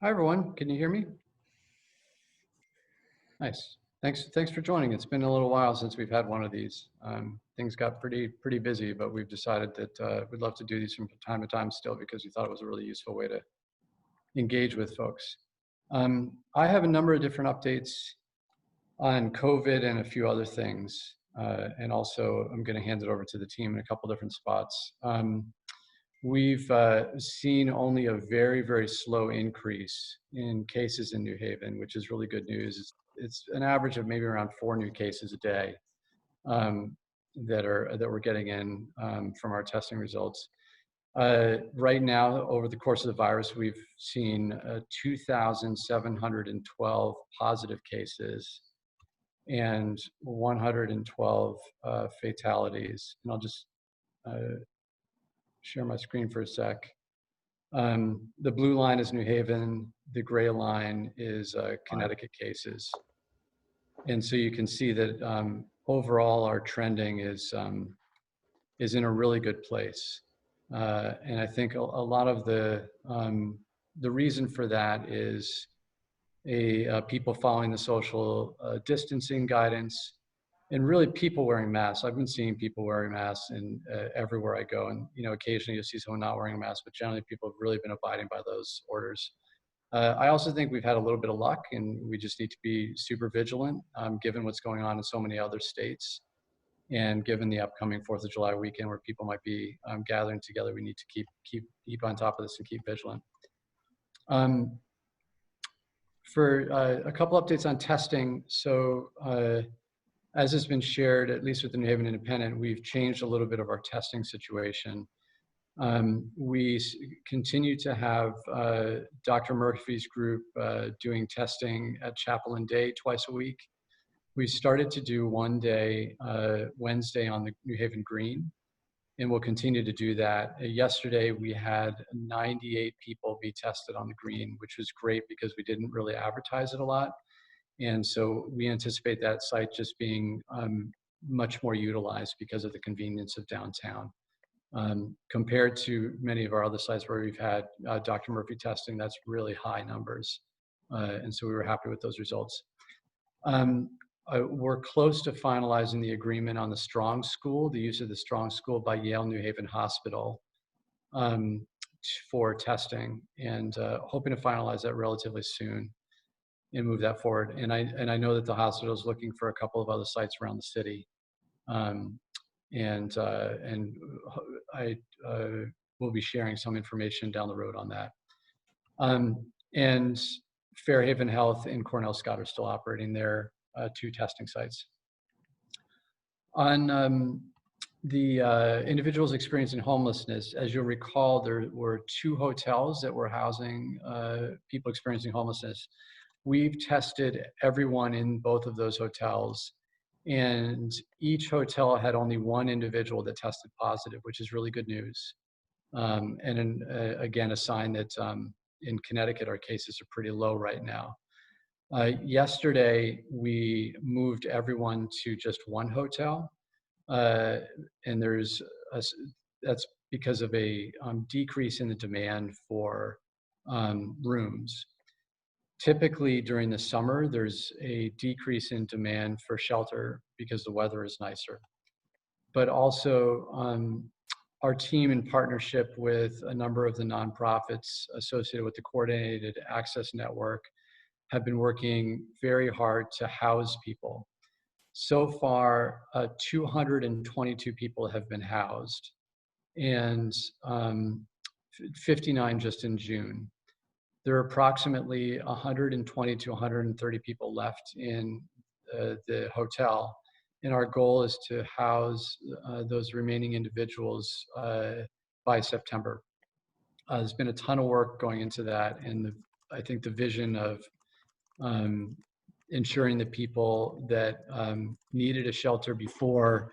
Hi, everyone. Can you hear me? Nice. Thanks for joining. It's been a little while since we've had one of these. Things got pretty busy, but we've decided that we'd love to do these from time to time still because we thought it was a really useful way to engage with folks. I have a number of different updates on COVID and a few other things. And also, I'm going to hand it over to the team in a couple different spots. We've seen only a very slow increase in cases in New Haven, which is really good news. It's an average of maybe around 4 new cases a day that we're getting in from our testing results. Right now, over the course of the virus, we've seen 2,712 positive cases and 112 fatalities. And I'll just share my screen for a sec. The blue line is New Haven. The gray line is Connecticut cases. And so you can see that overall our trending is in a really good place. And I think a lot of the reason for that is people following the social distancing guidance, and really people wearing masks. I've been seeing people wearing masks everywhere I go, and occasionally you'll see someone not wearing a mask, but generally people have really been abiding by those orders. I also think we've had a little bit of luck, and we just need to be super vigilant given what's going on in so many other states, and given the upcoming 4th of July weekend where people might be gathering together. We need to keep on top of this and keep vigilant. For a couple updates on testing. So as has been shared, at least with the New Haven Independent, we've changed a little bit of our testing situation. We continue to have Dr. Murphy's group doing testing at Chapel and Day twice a week. We started to do one day, Wednesday on the New Haven Green, and we'll continue to do that. Yesterday, we had 98 people be tested on the Green, which was great because we didn't really advertise it a lot. And so we anticipate that site just being much more utilized because of the convenience of downtown. Compared to many of our other sites where we've had Dr. Murphy testing, that's really high numbers. And so we were happy with those results. We're close to finalizing the agreement on the Strong School, the use of the Strong School by Yale New Haven Hospital for testing, and hoping to finalize that relatively soon and move that forward. And I know that the hospital is looking for a couple of other sites around the city. And I will be sharing some information down the road on that. And Fairhaven Health and Cornell Scott are still operating their 2 testing sites. On the individuals experiencing homelessness, as you'll recall, there were 2 hotels that were housing people experiencing homelessness. We've tested everyone in both of those hotels, and each hotel had only 1 individual that tested positive, which is really good news. And again, a sign that in Connecticut, our cases are pretty low right now. Yesterday, we moved everyone to just 1 hotel, and that's because of a decrease in the demand for rooms. Typically during the summer, there's a decrease in demand for shelter because the weather is nicer. But also our team, in partnership with a number of the nonprofits associated with the Coordinated Access Network, have been working very hard to house people. So far, 222 people have been housed, and 59 just in June. There are approximately 120 to 130 people left in the hotel, and our goal is to house those remaining individuals by September. There's been a ton of work going into that, and I think the vision of ensuring that people that needed a shelter before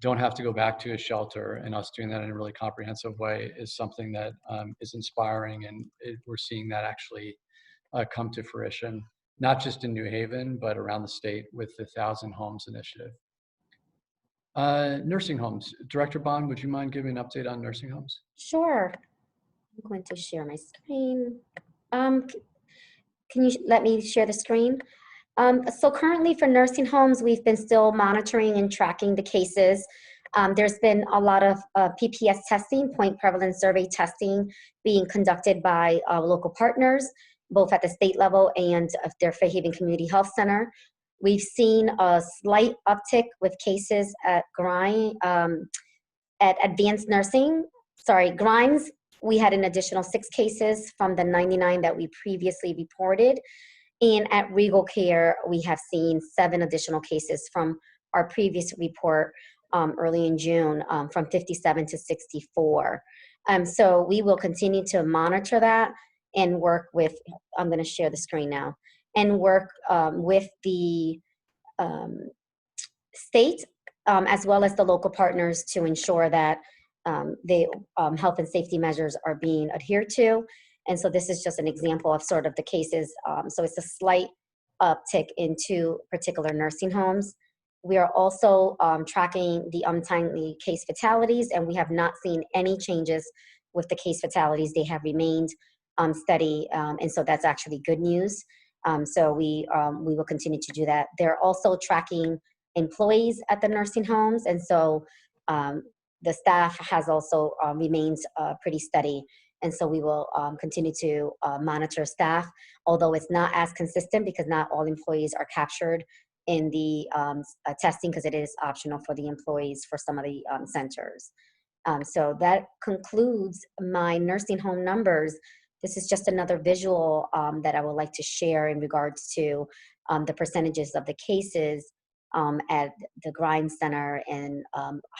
don't have to go back to a shelter, and us doing that in a really comprehensive way is something that is inspiring, and we're seeing that actually come to fruition, not just in New Haven, but around the state with the 1,000 Homes Initiative. Nursing homes. Director Bond, would you mind giving an update on nursing homes? Sure. I'm going to share my screen. c- Can you let me share the screen? So currently for nursing homes, we've been still monitoring and tracking the cases. There's been a lot of PPS testing, point prevalence survey testing, being conducted by local partners, both at the state level and of their Fairhaven Community Health Center. We've seen a slight uptick with cases at at advanced nursing, Grimes. We had an additional 6 cases from the 99 that we previously reported. And at Regal Care, we have seen 7 additional cases from our previous report early in June, from 57 to 64. So we will continue to monitor that and work with, I'm going to share the screen now, and work with the state as well as the local partners to ensure that the health and safety measures are being adhered to. And so this is just an example of sort of the cases. So it's a slight uptick in 2 particular nursing homes. We are also tracking the untimely case fatalities, and we have not seen any changes with the case fatalities. They have remained steady, and so that's actually good news. So we will continue to do that. They're also tracking employees at the nursing homes, and so the staff has also remained pretty steady. And so we will continue to monitor staff, although it's not as consistent because not all employees are captured in the testing, because it is optional for the employees for some of the centers. So that concludes my nursing home numbers. This is just another visual that I would like to share in regards to the percentages of the cases at the Grimes Center, and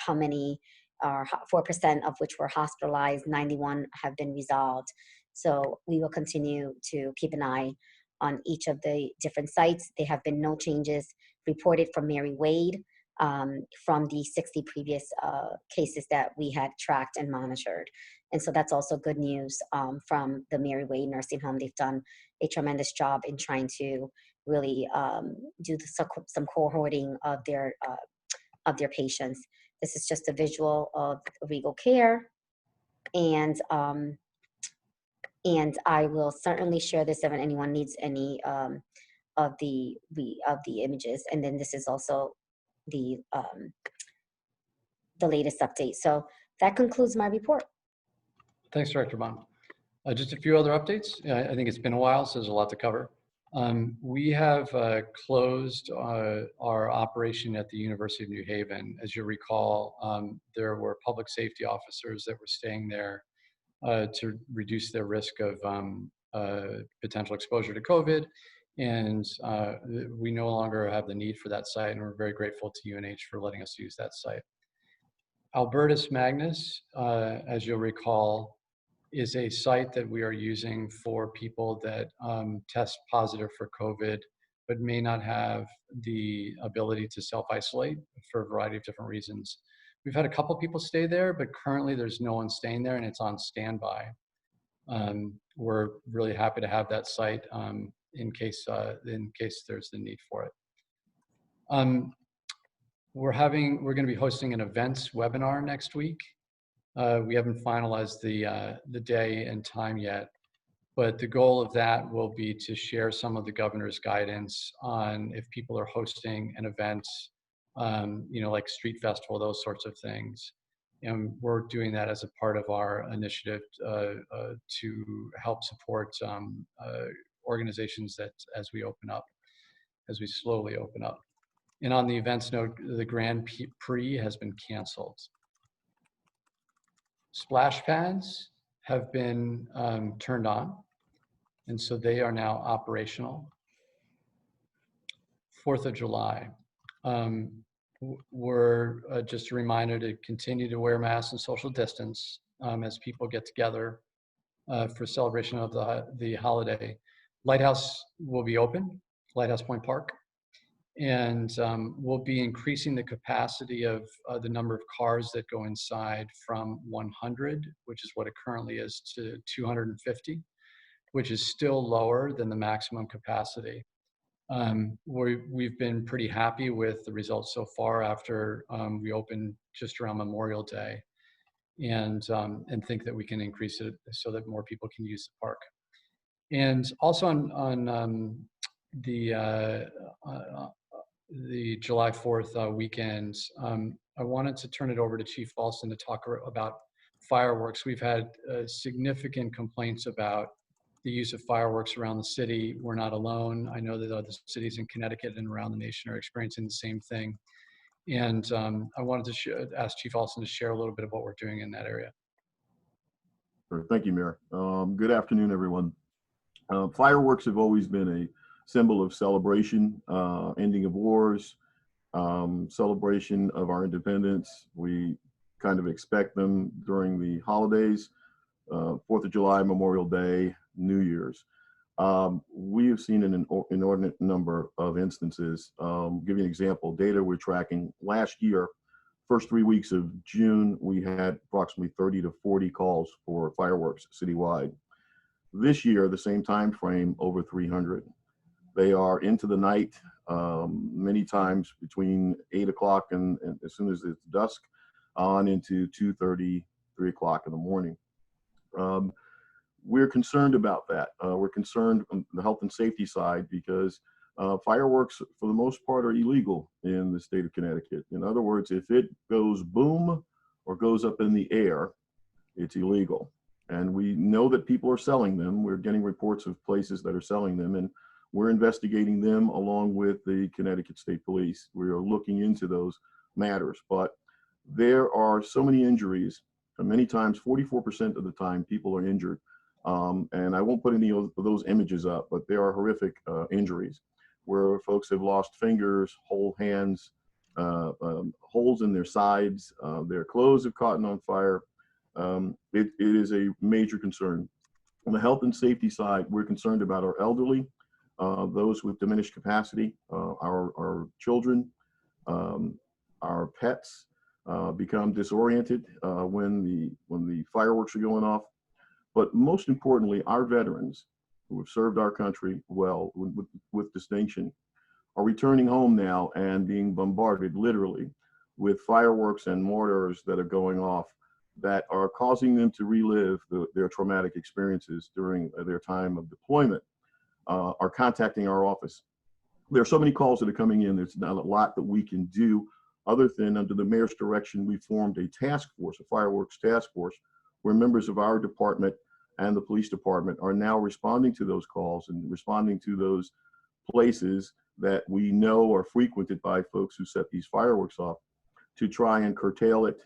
how many are 4% of which were hospitalized, 91 have been resolved. So we will continue to keep an eye on each of the different sites. There have been no changes reported from Mary Wade from the 60 previous cases that we had tracked and monitored. And so that's also good news from the Mary Wade Nursing Home. They've done a tremendous job in trying to really do some cohorting of their patients. This is just a visual of Regal Care, and I will certainly share this if anyone needs any of the images. And then this is also the latest update. So that concludes my report. Thanks, Director Bond. Just a few other updates. I think it's been a while, so there's a lot to cover. We have closed our operation at the University of New Haven. As you recall, there were public safety officers that were staying there to reduce their risk of potential exposure to COVID. And we no longer have the need for that site, and we're very grateful to UNH for letting us use that site. Albertus Magnus, as you'll recall, is a site that we are using for people that test positive for COVID, but may not have the ability to self-isolate for a variety of different reasons. We've had a couple people stay there, but currently there's no one staying there and it's on standby. We're really happy to have that site in case there's the need for it. We're going to be hosting an events webinar next week. We haven't finalized the day and time yet, but the goal of that will be to share some of the governor's guidance on if people are hosting an event, like street festival, those sorts of things. And we're doing that as a part of our initiative to help support organizations that as we slowly open up. And on the events note, the Grand Prix has been canceled. Splash pads have been turned on, and so they are now operational. 4th of July. We're just a reminder to continue to wear masks and social distance as people get together for celebration of the holiday. Lighthouse will be open, Lighthouse Point Park, and we'll be increasing the capacity of the number of cars that go inside from 100, which is what it currently is, to 250, which is still lower than the maximum capacity. We've been pretty happy with the results so far after we opened just around Memorial Day, and think that we can increase it so that more people can use the park. And also on the July 4th weekend, I wanted to turn it over to Chief Alston to talk about fireworks. We've had significant complaints about the use of fireworks around the city. We're not alone. I know that other cities in Connecticut and around the nation are experiencing the same thing. And I wanted to ask Chief Alston to share a little bit of what we're doing in that area. Sure. Thank you, Mayor. Good afternoon, everyone. Fireworks have always been a symbol of celebration, ending of wars, celebration of our independence. We kind of expect them during the holidays, 4th of July, Memorial Day, New Year's. We have seen an inordinate number of instances. Give you an example, data we're tracking last year, first 3 weeks of June, we had approximately 30 to 40 calls for fireworks citywide. This year, the same time frame, over 300. They are into the night, many times between 8 o'clock and as soon as it's dusk, on into 2:30, 3 o'clock in the morning. We're concerned about that. We're concerned on the health and safety side because fireworks, for the most part, are illegal in the state of Connecticut. In other words, if it goes boom or goes up in the air, it's illegal. And we know that people are selling them. We're getting reports of places that are selling them, and we're investigating them along with the Connecticut State Police. We are looking into those matters, but there are so many injuries, and many times 44% of the time people are injured. And I won't put any of those images up, but there are horrific injuries where folks have lost fingers, whole hands, holes in their sides, their clothes have caught on fire. It is a major concern. On the health and safety side, we're concerned about our elderly, those with diminished capacity, our children, our pets become disoriented when the fireworks are going off. But most importantly, our veterans who have served our country well with distinction are returning home now and being bombarded literally with fireworks and mortars that are going off that are causing them to relive their traumatic experiences during their time of deployment, are contacting our office. There are so many calls that are coming in, there's not a lot that we can do other than under the mayor's direction, we formed a task force, a fireworks task force, where members of our department and the police department are now responding to those calls and responding to those places that we know are frequented by folks who set these fireworks off to try and curtail it,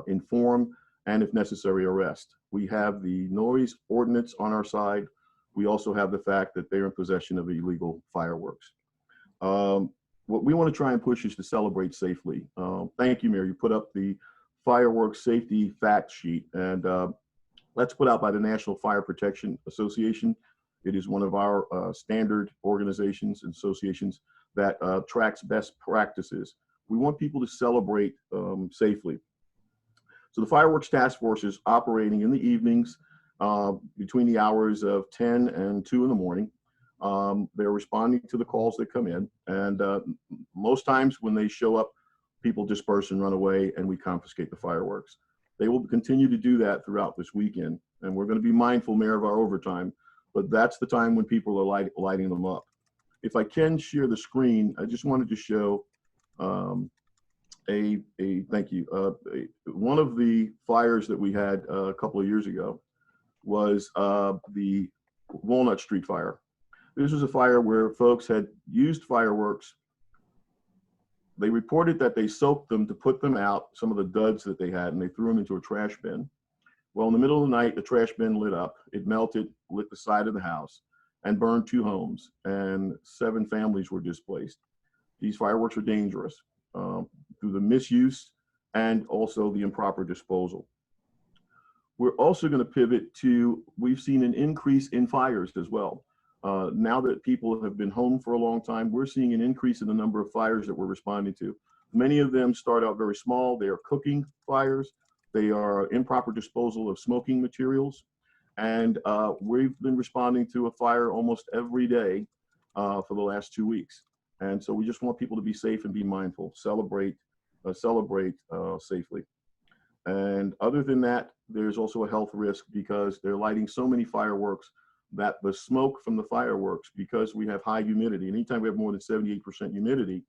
inform, and if necessary, arrest. We have the noise ordinance on our side. We also have the fact that they're in possession of illegal fireworks. What we want to try and push is to celebrate safely. Thank you, Mayor. You put up the fireworks safety fact sheet, and that's put out by the National Fire Protection Association. It is one of our standard organizations and associations that tracks best practices. We want people to celebrate safely. So the Fireworks Task Force is operating in the evenings between the hours of 10 and 2 in the morning. They're responding to the calls that come in, and most times when they show up, people disperse and run away, and we confiscate the fireworks. They will continue to do that throughout this weekend, and we're going to be mindful, Mayor, of our overtime, but that's the time when people are lighting them up. If I can share the screen, I just wanted to show thank you. One of the fires that we had a couple of years ago was the Walnut Street fire. This was a fire where folks had used fireworks. They reported that they soaked them to put them out, some of the duds that they had, and they threw them into a trash bin. Well, in the middle of the night, the trash bin lit up. It melted, lit the side of the house, and burned 2 homes, and 7 families were displaced. These fireworks are dangerous through the misuse and also the improper disposal. We're also going to pivot to, we've seen an increase in fires as well. Now that people have been home for a long time, we're seeing an increase in the number of fires that we're responding to. Many of them start out very small. They are cooking fires. They are improper disposal of smoking materials. And we've been responding to a fire almost every day for the last 2 weeks. And so we just want people to be safe and be mindful, celebrate safely. And other than that, there's also a health risk because they're lighting so many fireworks. that the smoke from the fireworks, because we have high humidity, anytime we have more than 78% humidity,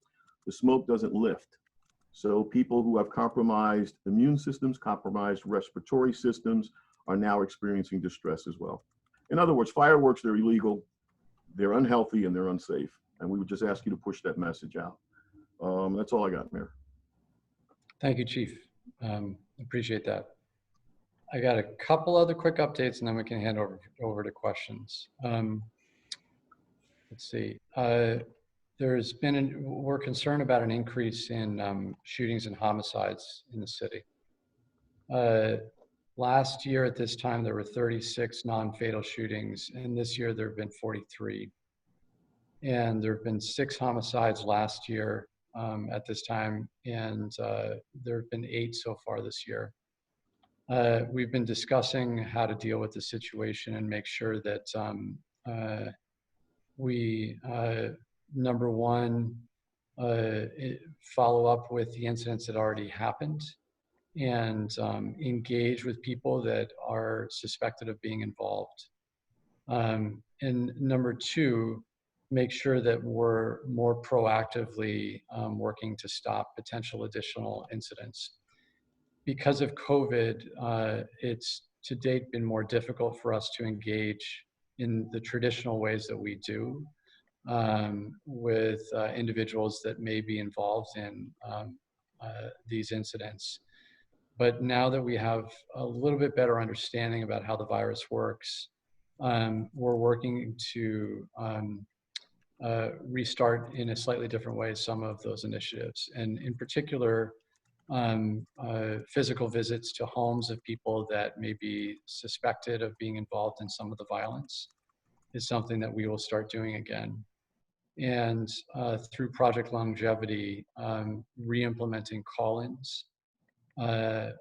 the smoke doesn't lift. So people who have compromised immune systems, compromised respiratory systems are now experiencing distress as well. In other words, fireworks, they're illegal, they're unhealthy, and they're unsafe. And we would just ask you to push that message out. That's all I got, Mayor. Thank you, Chief. Appreciate that. I got a couple other quick updates and then we can hand over to questions. Let's see. We're concerned about an increase in shootings and homicides in the city. Last year at this time, there were 36 non-fatal shootings, and this year there have been 43. And there have been 6 homicides last year at this time, and there have been 8 so far this year. We've been discussing how to deal with the situation and make sure that we, number one, follow up with the incidents that already happened and engage with people that are suspected of being involved. And number two, make sure that we're more proactively working to stop potential additional incidents. Because of COVID, it's to date been more difficult for us to engage in the traditional ways that we do with individuals that may be involved in these incidents. But now that we have a little bit better understanding about how the virus works, we're working to restart in a slightly different way some of those initiatives. And in particular, physical visits to homes of people that may be suspected of being involved in some of the violence is something that we will start doing again. And through Project Longevity, re-implementing call-ins,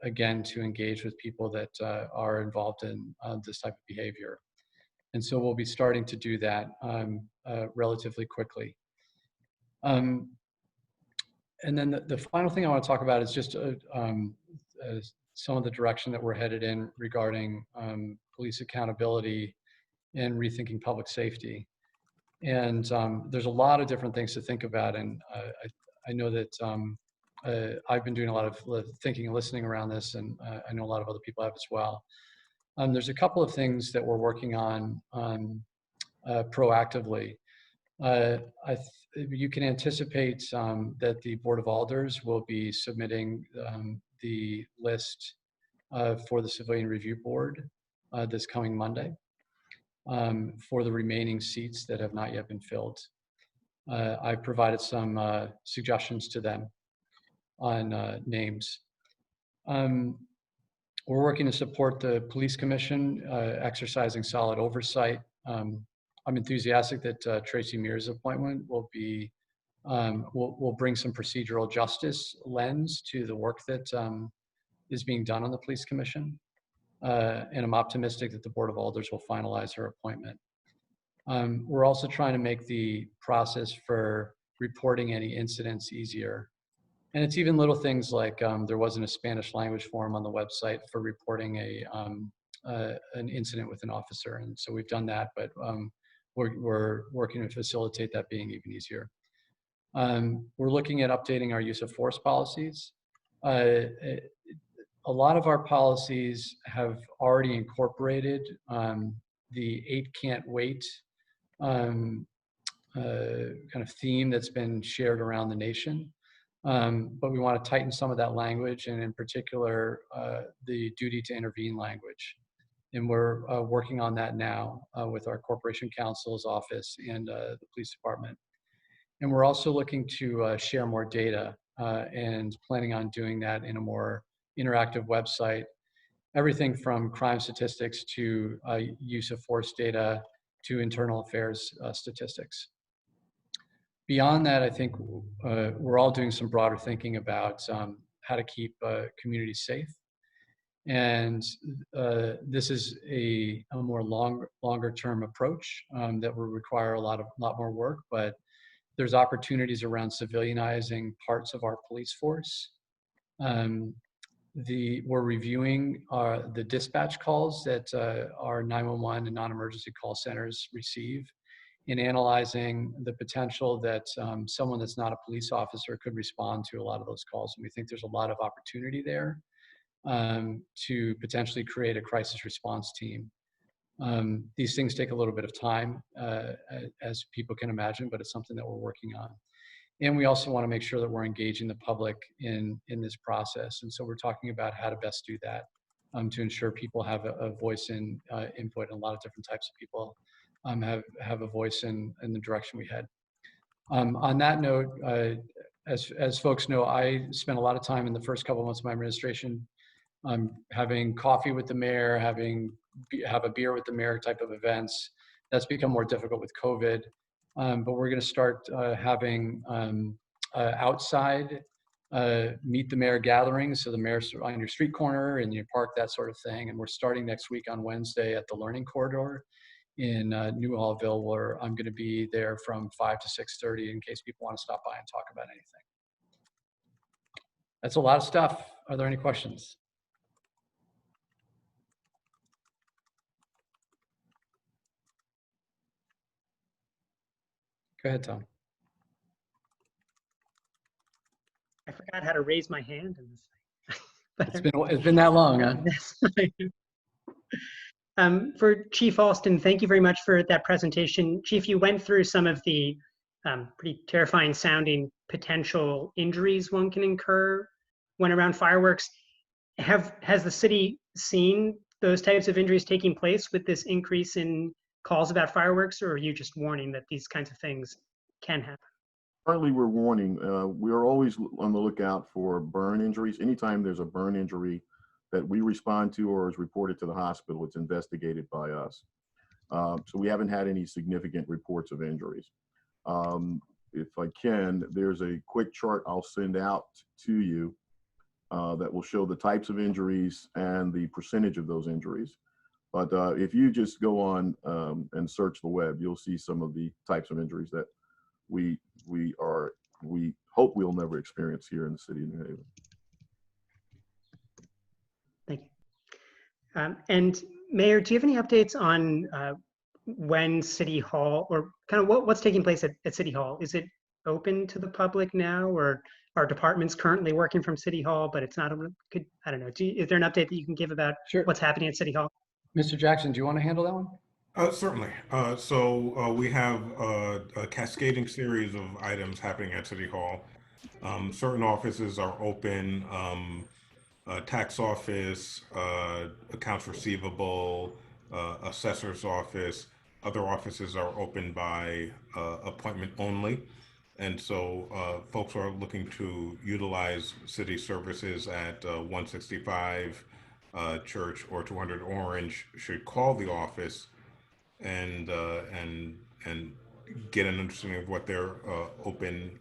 again, to engage with people that are involved in this type of behavior. And so we'll be starting to do that relatively quickly. And then the final thing I want to talk about is just some of the direction that we're headed in regarding police accountability and rethinking public safety. And there's a lot of different things to think about. And I know that I've been doing a lot of thinking and listening around this, and I know a lot of other people have as well. There's a couple of things that we're working on proactively. You can anticipate that the Board of Alders will be submitting the list for the Civilian Review Board this coming Monday for the remaining seats that have not yet been filled. I've provided some suggestions to them on names. We're working to support the Police Commission exercising solid oversight. I'm enthusiastic that Tracy Mears' appointment will be will bring some procedural justice lens to the work that is being done on the Police Commission, and I'm optimistic that the Board of Alders will finalize her appointment. We're also trying to make the process for reporting any incidents easier, and it's even little things like there wasn't a Spanish language form on the website for reporting an incident with an officer, and so we've done that, but we're working to facilitate that being even easier. We're looking at updating our use of force policies. A lot of our policies have already incorporated the 8 can't wait kind of theme that's been shared around the nation. But we want to tighten some of that language, and in particular, the duty to intervene language. And we're working on that now with our Corporation Counsel's office and the police department. And we're also looking to share more data and planning on doing that in a more interactive website. Everything from crime statistics to use of force data to internal affairs statistics. Beyond that, I think we're all doing some broader thinking about how to keep communities safe. And this is a more longer term approach that will require a lot more work, but there's opportunities around civilianizing parts of our police force. we're reviewing the dispatch calls that our 911 and non-emergency call centers receive, in analyzing the potential that someone that's not a police officer could respond to a lot of those calls. And we think there's a lot of opportunity there to potentially create a crisis response team. These things take a little bit of time, as people can imagine, but it's something that we're working on. And we also want to make sure that we're engaging the public in this process. And so we're talking about how to best do that to ensure people have a voice and input, and a lot of different types of people have a voice in the direction we head. On that note, as folks know, I spent a lot of time in the first couple of months of my administration having coffee with the mayor, have a beer with the mayor type of events. That's become more difficult with COVID. But we're going to start having outside meet the mayor gatherings. So the mayor's on your street corner and your park, that sort of thing. And we're starting next week on Wednesday at the Learning Corridor in New Hallville, where I'm going to be there from 5 to 6:30 in case people want to stop by and talk about anything. That's a lot of stuff. Are there any questions? Go ahead, Tom. I forgot how to raise my hand in this thing. It's been that long, huh? For Chief Alston, thank you very much for that presentation. Chief, you went through some of the pretty terrifying sounding potential injuries one can incur when around fireworks. Has the city seen those types of injuries taking place with this increase in calls about fireworks, or are you just warning that these kinds of things can happen? Currently, we're warning. We are always on the lookout for burn injuries. Anytime there's a burn injury that we respond to or is reported to the hospital, it's investigated by us. So we haven't had any significant reports of injuries. If I can, there's a quick chart I'll send out to you that will show the types of injuries and the percentage of those injuries. But if you just go on and search the web, you'll see some of the types of injuries that we hope we'll never experience here in the city of New Haven. Thank you. And Mayor, do you have any updates on when City Hall, or kind of what's taking place at City Hall? Is it open to the public now, or are departments currently working from City Hall, but it's not, I don't know, is there an update that you can give about what's happening at City Hall? Mr. Jackson, do you want to handle that one? Certainly. So we have a cascading series of items happening at City Hall. Certain offices are open, tax office, accounts receivable, assessor's office. Other offices are open by appointment only. And so folks who are looking to utilize city services at 165 Church or 200 Orange should call the office and get an understanding of what their open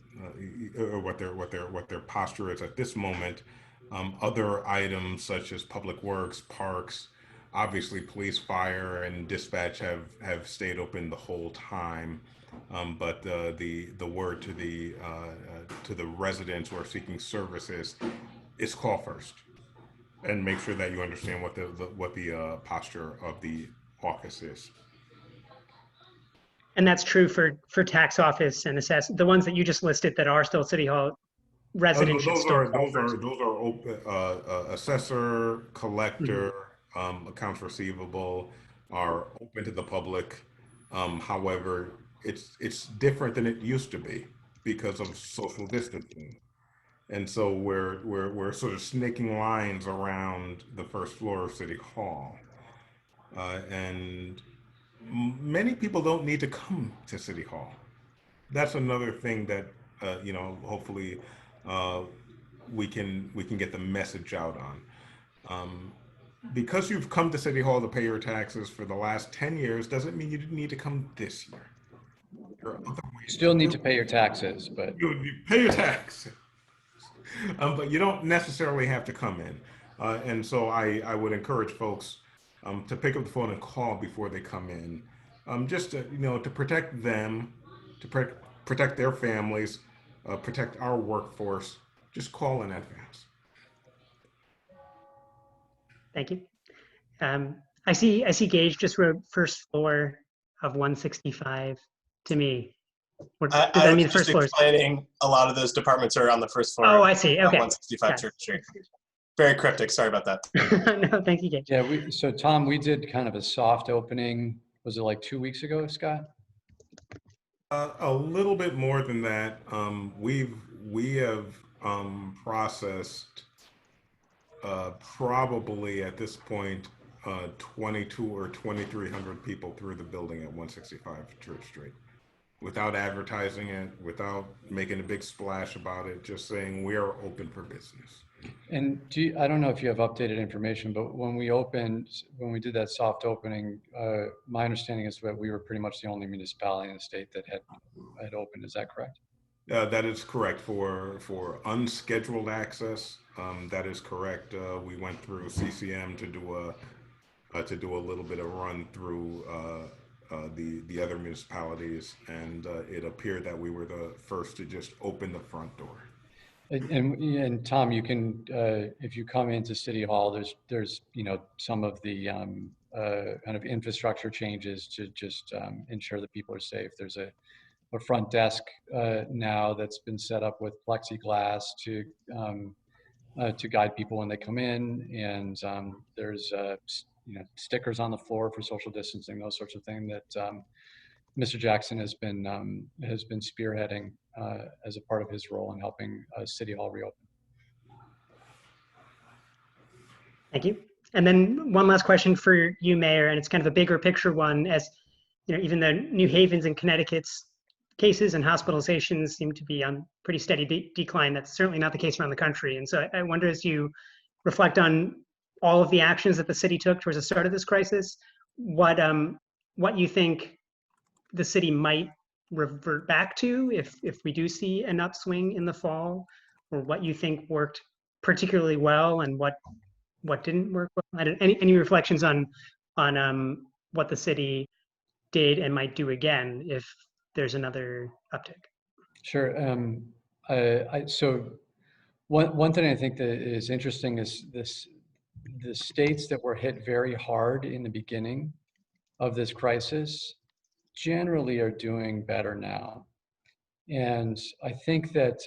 or what their posture is at this moment. Other items such as public works, parks, obviously police, fire, and dispatch have stayed open the whole time. But the word to the residents who are seeking services is call first, and make sure that you understand what the posture of the office is. And that's true for tax office and assess, the ones that you just listed that are still City Hall residents. Those are open. Assessor, collector, accounts receivable are open to the public. However, it's different than it used to be because of social distancing, and so we're sort of snaking lines around the first floor of City Hall, and many people don't need to come to City Hall. That's another thing that hopefully we can get the message out on. Because you've come to City Hall to pay your taxes for the last 10 years doesn't mean you need to come this year. There are other ways. You still need to pay your taxes, but you pay your taxes, but you don't necessarily have to come in. And so I would encourage folks to pick up the phone and call before they come in, just to protect them, to protect their families, protect our workforce. Just call in advance. Thank you. I see Gage just wrote first floor of 165 to me. Does I that was mean the just first floor? explaining a lot of those departments are on the first floor Oh, of I see. Okay. 165 Got it. Church Street. Very cryptic. Sorry about that. No, thank you, Gage. Yeah, so Tom, we did kind of a soft opening. Was it like 2 weeks ago, Scott? A little bit more than that. We have processed probably at this point 22 or 2,300 people through the building at 165 Church Street, without advertising it, without making a big splash about it, just saying we are open for business. And I don't know if you have updated information, but when we did that soft opening, my understanding is that we were pretty much the only municipality in the state that had opened. Is that correct? That is correct for unscheduled access. That is correct. We went through CCM to do a little bit of run through the other municipalities, and it appeared that we were the first to just open the front door. And Tom, you can if you come into City Hall, there's some of the kind of infrastructure changes to just ensure that people are safe. There's a front desk now that's been set up with plexiglass to guide people when they come in, and there's stickers on the floor for social distancing, those sorts of things that Mr. Jackson has been spearheading as a part of his role in helping City Hall reopen. Thank you. And then one last question for you, Mayor, and it's kind of a bigger picture one. As you know, even though New Haven's and Connecticut's cases and hospitalizations seem to be on pretty steady decline, that's certainly not the case around the country. And so I wonder, as you reflect on all of the actions that the city took towards the start of this crisis, what you think the city might revert back to if we do see an upswing in the fall, or what you think worked particularly well and what didn't work well? Any reflections on what the city did and might do again if there's another uptick? Sure. So one thing I think that is interesting is the states that were hit very hard in the beginning of this crisis generally are doing better now. And I think that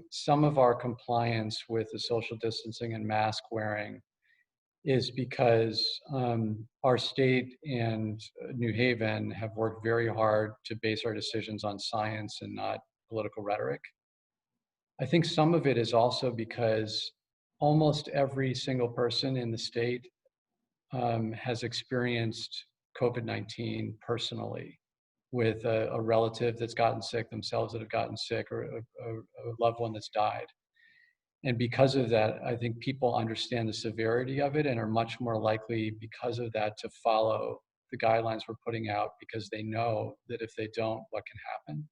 some of our compliance with the social distancing and mask wearing is because our state and New Haven have worked very hard to base our decisions on science and not political rhetoric. I think some of it is also because almost every single person in the state has experienced COVID-19 personally, with a relative that's gotten sick, themselves that have gotten sick, or a loved one that's died. And because of that, I think people understand the severity of it and are much more likely, because of that, to follow the guidelines we're putting out, because they know that if they don't, what can happen.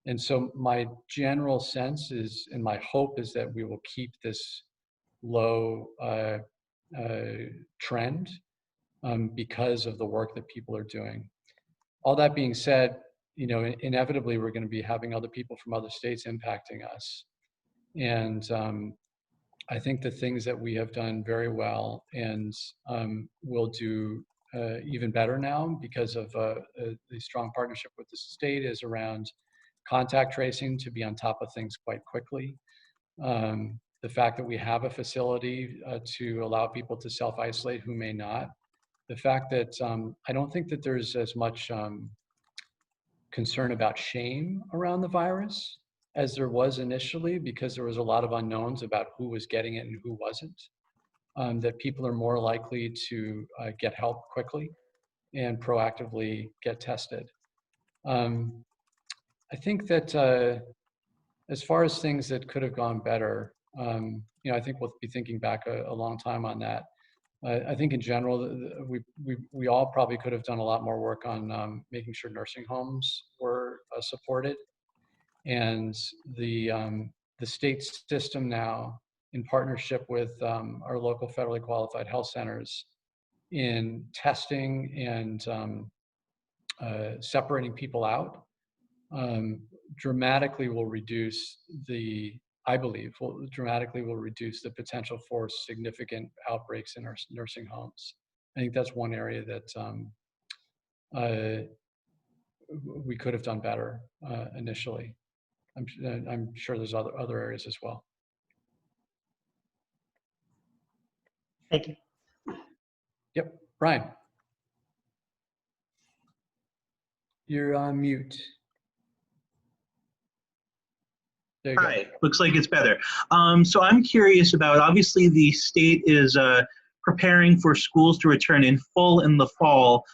And so my general sense is, and my hope is, that we will keep this low trend because of the work that people are doing. All that being said, inevitably we're going to be having other people from other states impacting us. And I think the things that we have done very well and will do even better now because of the strong partnership with the state is around contact tracing, to be on top of things quite quickly. The fact that we have a facility to allow people to self-isolate who may not. The fact that I don't think that there's as much concern about shame around the virus as there was initially, because there was a lot of unknowns about who was getting it and who wasn't. That people are more likely to get help quickly and proactively get tested. I think that as far as things that could have gone better, I think we'll be thinking back a long time on that. I think in general, we all probably could have done a lot more work on making sure nursing homes were supported, and the state system now, in partnership with our local federally qualified health centers, in testing and separating people out, dramatically will reduce the I believe, will dramatically reduce the potential for significant outbreaks in our nursing homes. I think that's one area that we could have done better initially. I'm sure there's other areas as well. Thank you. Yep, Brian. You're on mute. There you go. Hi, looks like it's better. So I'm curious about, obviously the state is preparing for schools to return in full in the fall.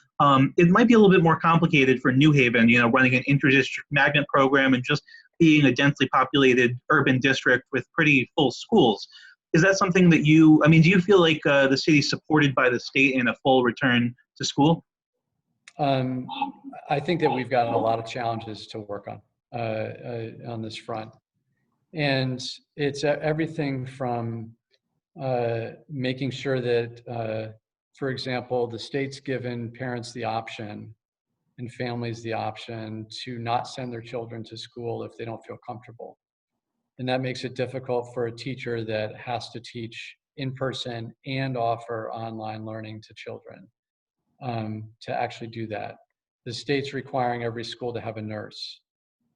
It might be a little bit more complicated for New Haven, running an inter-district magnet program and just being a densely populated urban district with pretty full schools. Is that something that do you feel like the city's supported by the state in a full return to school? I think that we've got a lot of challenges to work on this front. And it's everything from making sure that, for example, the state's given parents the option and families the option to not send their children to school if they don't feel comfortable. And that makes it difficult for a teacher that has to teach in person and offer online learning to children to actually do that. The state's requiring every school to have a nurse.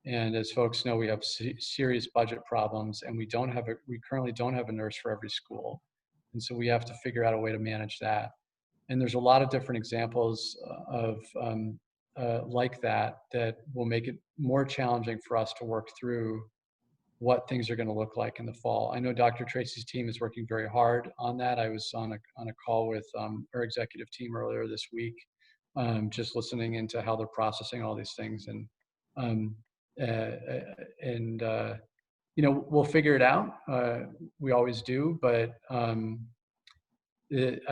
And as folks know, we have serious budget problems, and we currently don't have a nurse for every school. And so we have to figure out a way to manage that. And there's a lot of different examples of like that will make it more challenging for us to work through what things are going to look like in the fall. I know Dr. Tracy's team is working very hard on that. I was on a call with her executive team earlier this week, just listening into how they're processing all these things. And we'll figure it out. We always do, but I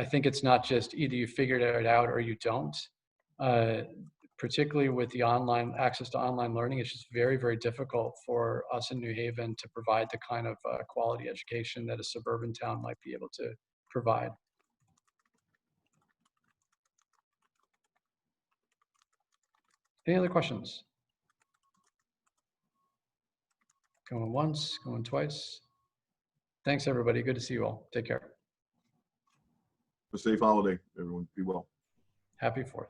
think it's not just either you figured it out or you don't. Particularly with the access to online learning, it's just very, very difficult for us in New Haven to provide the kind of quality education that a suburban town might be able to provide. Any other questions? Going once, going twice. Thanks, everybody. Good to see you all. Take care. A safe holiday, everyone. Be well. Happy 4th.